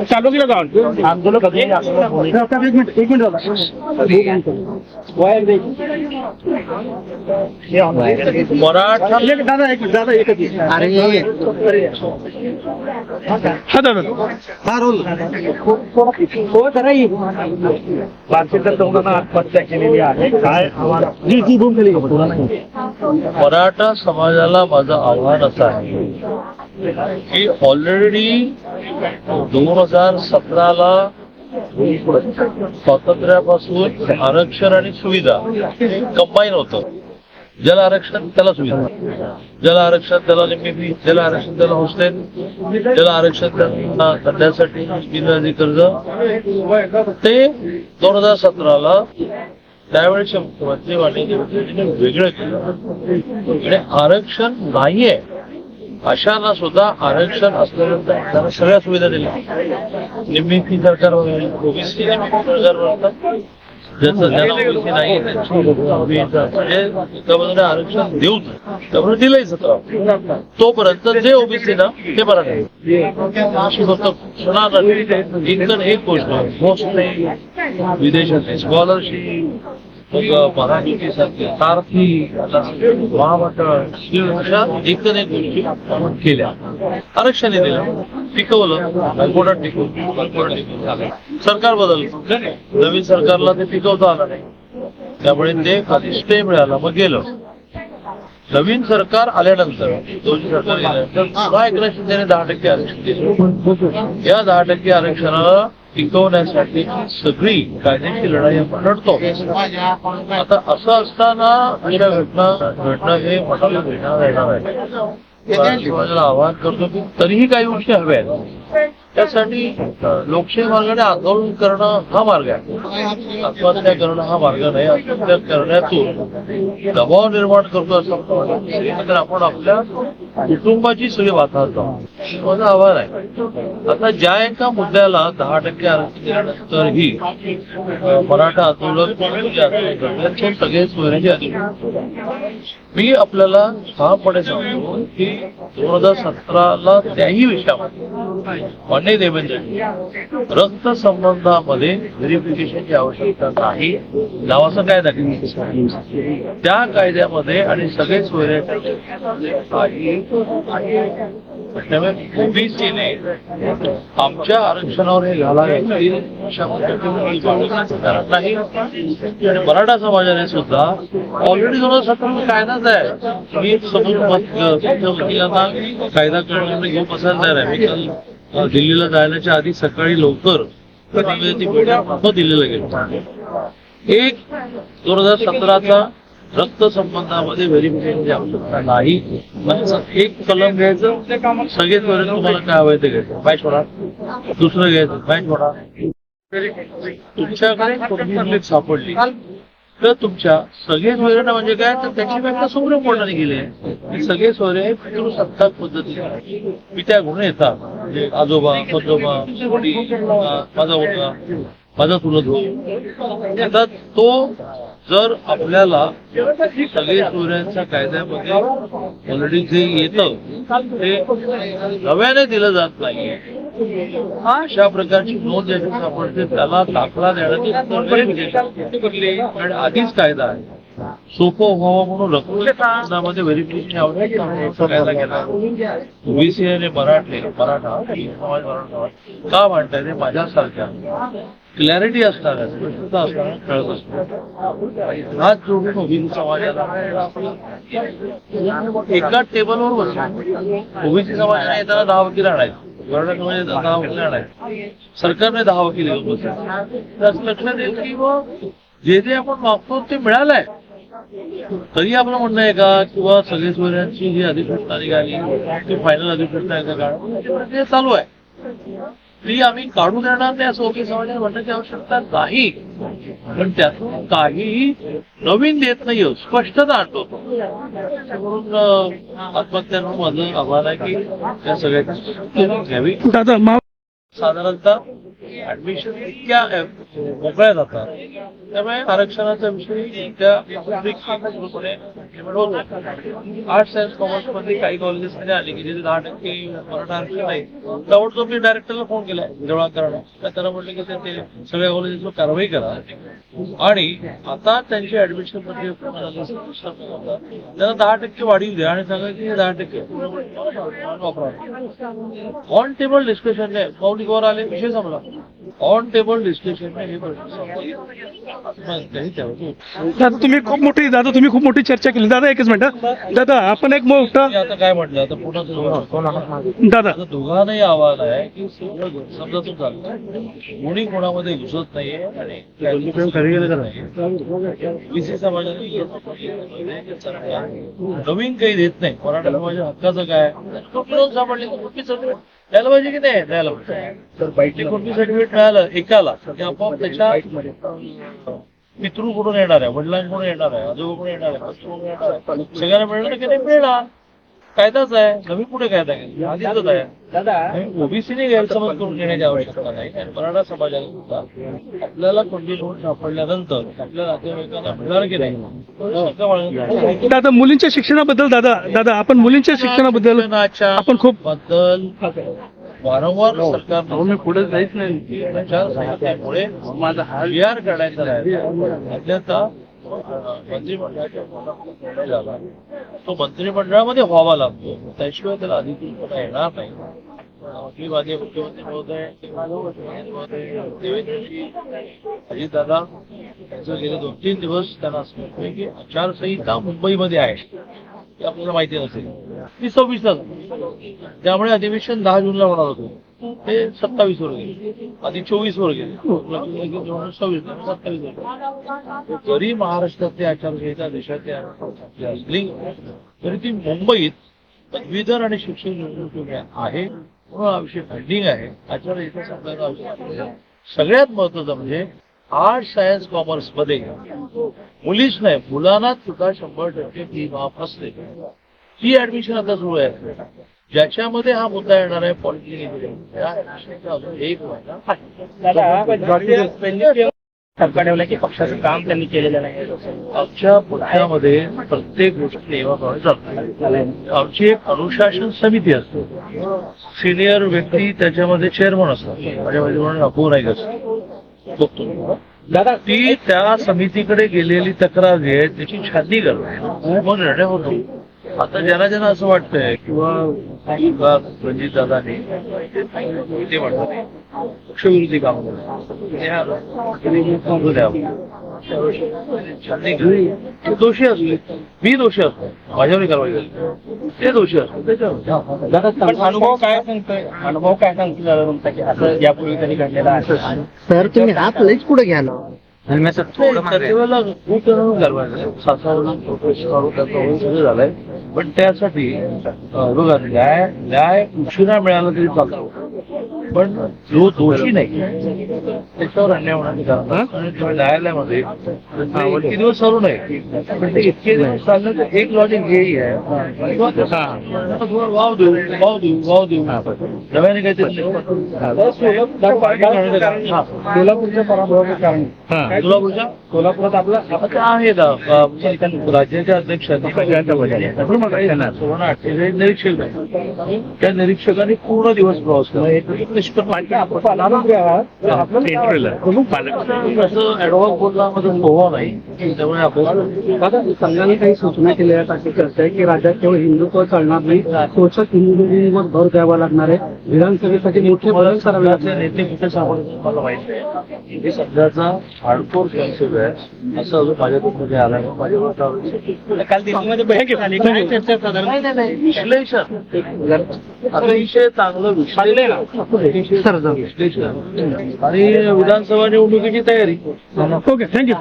चालू केलं जाऊन आंदोलन एक मिनिट मराठा दादा एक दादा एकच अरे हा दादा हा रोल हो जरा भारतीय लोकांना आत्महत्या केलेली आहे काय जी जी भूम केली मराठा समाजाला माझं आव्हान असं आहे की ऑलरेडी 2017ला स्वातंत्र्यापासून आरक्षण आणि सुविधा कंबाईन होतं. ज्याला आरक्षण त्याला सुविधा, ज्याला आरक्षण त्याला निम्मी फी, ज्याला आरक्षण त्याला हॉस्टेल, ज्याला आरक्षण त्यांना करण्यासाठी बिनव्याजी कर्ज. ते 2017ला त्यावेळेच्या मुख्यमंत्री वाणिज्य वेगळं केलं. इकडे आरक्षण नाहीये अशांना सुद्धा आरक्षण असल्यानंतर त्यांना सगळ्या सुविधा दिल्या. निम्मी फी सरकार ओबीसी सरकार ज्याचं ज्याला ओबीसी नाही म्हणजे आरक्षण देऊन त्यामुळे दिलंय 17 तोपर्यंत जे ओबीसी ना ते बरं नाही. अशी फक्त इतर एक गोष्ट मोस्ट नाही विदेशातली स्कॉलरशिप महाराष्ट्रासारखी सारथी महामंडळ अशा एकूण एक गोष्टी आपण केल्या. आरक्षण दिलं, टिकवलं, कोर्टात टिकवलं. सरकार बदललं, नवीन सरकारला ते टिकवता आलं नाही, त्यामुळे ते आधी स्टे मिळाला, मग गेलं. नवीन सरकार आल्यानंतर दोन्ही सरकार गेल्यानंतर पुन्हा एकनाथ शिंदेने 10% आरक्षण दिलं. या 10% आरक्षणाला टिकवण्यासाठी सगळी कायदेशीर लढाई आपण लढतो. आता असं असताना अशा घटना घडणं हे मनाला भेटणार येणार आहे. समाजाला आवाहन करतो की तरीही काही गोष्टी हव्या आहेत. त्यासाठी लोकशाही मार्गाने आंदोलन करणं हा मार्ग आहे, आत्महत्या करणं हा मार्ग नाही. आत्महत्या करण्यातून दबाव निर्माण करतो असं आपण आपल्या कुटुंबाची सगळी वातावरण माझं आव्हान आहे. आता ज्या एका मुद्द्याला 10% आरक्षण दिल्यानंतरही मराठा आंदोलन करण्याचे सगळे सोयऱ्याचे अधिकार मी आपल्याला ठामपणे सांगतो की 2017ला त्याही विषयामध्ये माननीय देवेंद्रजी रक्त संबंधामध्ये व्हेरिफिकेशनची आवश्यकता नाही नावाचा कायदा केला. त्या कायद्यामध्ये आणि सगळे सोयऱ्याचे ओबीसीने आमच्या आरक्षणावर हे घालावे कारण नाही. आणि मराठा समाजाने सुद्धा ऑलरेडी 2017 कायदाच आहे. मी वकिलांना कायदा करणं घेऊन बसायला तयार आहे. मी काल दिल्लीला जाण्याच्या आधी सकाळी लवकर दिल्लीला गेलो. एक 2017चा रक्त संबंधामध्ये व्हेरिफिकेशनची आवश्यकता नाही. एक कलम घ्यायचं, सगळेच वरील तुम्हाला काय हवंय ते घ्यायचं, बाय सोडा. दुसरं घ्यायचं, बाय सोडा. तुमच्याकडे सापडली तर तुमच्या सगळे सोयरे म्हणजे काय तर त्याची व्याख्या सुप्रीम कोर्टाने केली आहे. सगळे सोयरे पितृसत्ताक पद्धतीने पित्या गुण येतात. म्हणजे आजोबा, पजोबा, माझा मुलगा, माझा चुलत भाऊ आता तो जर आपल्याला सगळे सोयऱ्यांच्या कायद्यामध्ये ऑलरेडी जे येतं ते नव्याने दिलं जात नाही अशा प्रकारची नोंद ज्याची सापडते त्याला दाखला देण्याची आधीच कायदा आहे. सोपं व्हावं म्हणून रक्तदानामध्ये व्हेरिफिकेशन आवश्यक कायदा केला. ओबीसी आणि मराठा समाज का म्हणताय ते माझ्यासारख्या क्लॅरिटी असणार, स्पष्टता असणार, कळत असणार हात जोडून ओबीसी समाजाला एका टेबलवर बसतो. ओबीसी समाजाने येताना 10 वकील आणायचे, मराठा समाजाने 10 वकील आणायचे, सरकारने 10 वकील घेऊन बसले. लक्षात येईल की जे जे आपण मागतो ते मिळालंय. तरी आपलं म्हणणं आहे का किंवा सगळे सोयऱ्यांची जी अधिसूचना निघाली ती फायनल अधिसूचना आहे का चालू आहे ती आम्ही काढून देणार नाही असं ओके समाजाने म्हणण्याची आवश्यकता नाही. पण त्यातून काहीही नवीन देत नाही, स्पष्टता आणतो. म्हणून आत्महत्यांना माझं आव्हान आहे की त्या सगळ्यांची घ्यावी. साधारणतः ऍडमिशन इतक्या मोकळ्या जातात, त्यामुळे आरक्षणाचा विषय त्या आर्ट्स सायन्स कॉमर्स मध्ये काही कॉलेजेस मध्ये आले की जिथे 10% मराठा आरक्षण नाही, ताबडतोब मी डायरेक्टरला फोन केला देवळाकरला, त्याला म्हटलं की ते सगळ्या कॉलेजेसवर कारवाई करा आणि आता त्यांची ऍडमिशन मध्ये त्यांना 10% वाढीव द्या आणि सांगा की 10% ऑन टेबल डिस्कशन नाही, मौलिकवर आले विषय संपला. ऑन टेबल डिस्कशन हे दादा तुम्ही खूप मोठी चर्चा केली. दादा एकच मिनिट दादा, आपण एक मोठं आता काय म्हटलं, आता पुन्हा दादा दोघांनाही आव्हान आहे की सगळं समजातून चालतं, कोणी कोणामध्ये घुसत नाहीये आणि बीसी समाजाने नवीन काही देत नाही. मराठा समाजाच्या हक्काचं काय विरोध सापडले तर कुठली सर्टिफिकेट द्यायला पाहिजे की नाही द्यायला पाहिजे. तर बाईटली कोणती सर्टिफिकेट मिळालं एकाला की आपोआप त्याच्या पितृकडून येणार आहे, वडिलांकडून येणार आहे, आजोबाकडून येणार आहे, सासूकडून येणार आहे, सगळ्यांना मिळणार की नाही मिळणार. कायदाच आहे, नवीन कुठे कायदा घ्यायचा, आधीच आहे. ओबीसीने गैरसमज करून घेण्याची आवश्यकता नाही. आणि मराठा समाजाला सुद्धा आपल्याला कोणती नोट सापडल्यानंतर आपल्या नातेवाईकांना मिळणार की नाही शंका बाळगण्याची. दादा मुलींच्या शिक्षणाबद्दल दादा आपण मुलींच्या शिक्षणाबद्दल आपण खूप बद्दल वारंवार सरकारने पुढे जायच नाही आचारसंहितेमुळे माझा हार काढायचा राहिला. अन्यथा मंत्रिमंडळाच्या निर्णय झाला तो मंत्रिमंडळामध्ये व्हावा लागतो, त्याशिवाय त्याला अधिकृतपणा येणार नाही. आपली माझे मुख्यमंत्री महोदय देवेंद्रजी अजितदादा यांचं गेले 2-3 दिवस त्यांना असं वाटतंय की आचारसंहिता मुंबईमध्ये आहे हे आपल्याला माहिती नसेल. ती 26ला त्यामुळे अधिवेशन 10 जूनला होणार होतं, ते 27 वर गेले, आधी 24 वर गेले, 26 27 वर. जरी महाराष्ट्रातली आचारसंहिता देशातली असली तरी ती मुंबईत पदवीधर आणि शिक्षक निवडणुकीत आहे म्हणून हा विषय पेंडिंग आहे. आचारसंहिता संपल्याचा आवश्यक. सगळ्यात महत्वाचं म्हणजे आर्ट्स सायन्स कॉमर्स मध्ये मुलीच नाही मुलांना सुद्धा 100% फी माफ असते. ती ऍडमिशन आता सुरू आहे, ज्याच्यामध्ये हा मुद्दा येणार आहे पॉलिटिकल इंजिनिअरिंग. अजून एक सरकारने की पक्षाचं काम त्यांनी केलेलं नाही. आमच्या पक्षामध्ये प्रत्येक गोष्टी नियमाप्रमाणे चालतात. आमची एक अनुशासन समिती असते, सिनियर व्यक्ती त्याच्यामध्ये चेअरमन असतात, माझ्या म्हणून अपूर नाईक असतो बघतो दादा. ती त्या समितीकडे गेलेली तक्रार जी आहे त्याची छाननी करते, मग निर्णय होतो. आता ज्यांना असं वाटतंय किंवा रणजित दादाने ते म्हणतात पक्षविरोधी काम दोषी असले, मी दोषी असतो, माझ्यावर कारवाई झाली, ते दोषी असतो त्याच्यावर. अनुभव काय सांगतो दादा तुमचा की असं यापूर्वी तरी घडलेला आहे? सर तुम्ही हात लईच पुढे घ्या ना. झालंय पण त्यासाठी बघा न्याय उशिरा मिळाला तरी चालतो, पण जो दोषी नाही त्याच्यावर अन्याय होण्याचे कारण न्यायालयामध्ये इतके दिवस चालू नाही, पण ते इतके दिवस चाललं तर एक लॉजिक हेही आहे वाव देऊ नव्याने काहीतरी. सोलापूरच्या पराभवाचं कारण सोलापुरात आपला आहे ना राज्याच्या अध्यक्षांनी सुवर्ण 48 निरीक्षक आहे, त्या निरीक्षकांनी पूर्ण दिवस प्रवास केला. असं ऍडव्हान्स बोलण्यामध्ये पोहा नाही, त्यामुळे आपल्याला संघाने काही सूचना केलेल्या अशी चर्चा आहे की राज्यात केवळ हिंदुत्व चालणार नाही, पोषक हिंदुत्वावर भर द्यावा लागणार आहे. विधानसभेसाठी मोठे बदल करावे लागणार. नेते कुठे सापडतात मला माहित नाही. हे सध्याचा हार्डकोर कॉन्सेप्ट आहे असं अजून माझ्याकडून आला नाही. माझ्या वातावरण काल दिल्लीमध्ये बैठक झाली, काय चर्चा साधारण विश्लेषण अतिशय चांगलं विश्लेषण आणि विधानसभा निवडणुकीची तयारी. Okay thank you